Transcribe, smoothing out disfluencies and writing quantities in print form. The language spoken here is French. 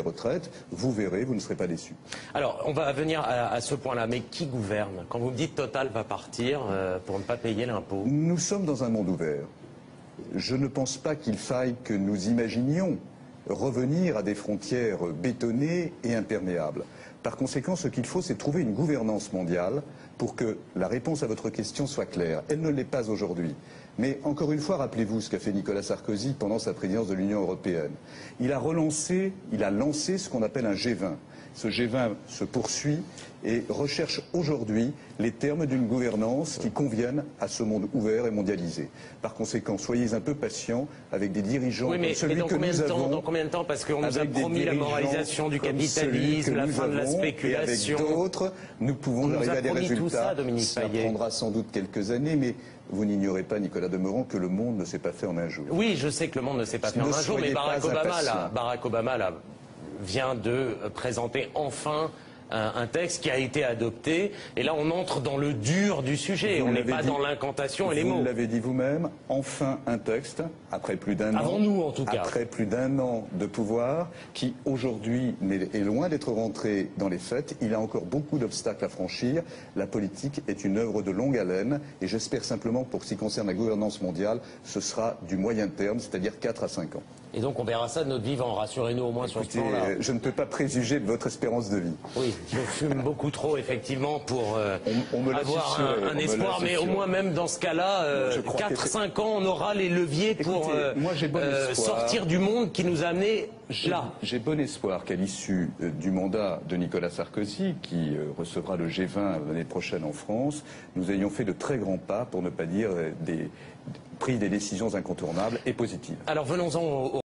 retraites. Vous verrez, vous ne serez pas déçus. Alors, on va venir à ce point-là, mais qui gouverne? Quand vous me dites Total va partir pour ne pas payer l'impôt. Nous sommes dans un monde ouvert. Je ne pense pas qu'il faille que nous imaginions revenir à des frontières bétonnées et imperméables. Par conséquent, ce qu'il faut, c'est trouver une gouvernance mondiale pour que la réponse à votre question soit claire. Elle ne l'est pas aujourd'hui. Mais encore une fois, rappelez-vous ce qu'a fait Nicolas Sarkozy pendant sa présidence de l'Union européenne. Il a lancé ce qu'on appelle un G20. Ce G20 se poursuit et recherche aujourd'hui les termes d'une gouvernance qui conviennent à ce monde ouvert et mondialisé. Par conséquent, soyez un peu patients avec des dirigeants comme celui que nous avons. Dans combien de temps? Parce qu'on nous a promis la moralisation du capitalisme, la fin de la spéculation. Et avec d'autres, nous pouvons arriver à des résultats. Tout ça, Dominique Ça Payet. prendra sans doute quelques années, mais vous n'ignorez pas, Nicolas Demeuran, que le monde ne s'est pas fait en un jour. Oui, je sais que le monde ne s'est pas fait en un jour, mais Barack Obama vient de présenter enfin un texte qui a été adopté. Et là, on entre dans le dur du sujet. On n'est pas dans l'incantation et les mots. Vous l'avez dit vous-même, enfin un texte, après plus d'un an. Avant nous, en tout cas. Après plus d'un an de pouvoir, qui aujourd'hui est loin d'être rentré dans les faits. Il a encore beaucoup d'obstacles à franchir. La politique est une œuvre de longue haleine. Et j'espère simplement, pour ce qui concerne la gouvernance mondiale, ce sera du moyen terme, c'est-à-dire 4 à 5 ans. Et donc on verra ça de notre vivant, rassurez-nous au moins sur ce plan-là. Je ne peux pas préjuger de votre espérance de vie. Oui, je fume beaucoup trop effectivement pour avoir un espoir, mais au moins même dans ce cas-là, 4-5 ans, on aura les leviers pour sortir du monde qui nous a amenés là. J'ai bon espoir qu'à l'issue du mandat de Nicolas Sarkozy, qui recevra le G20 l'année prochaine en France, nous ayons fait de très grands pas, pour ne pas dire pris des décisions incontournables et positives. Alors venons-en au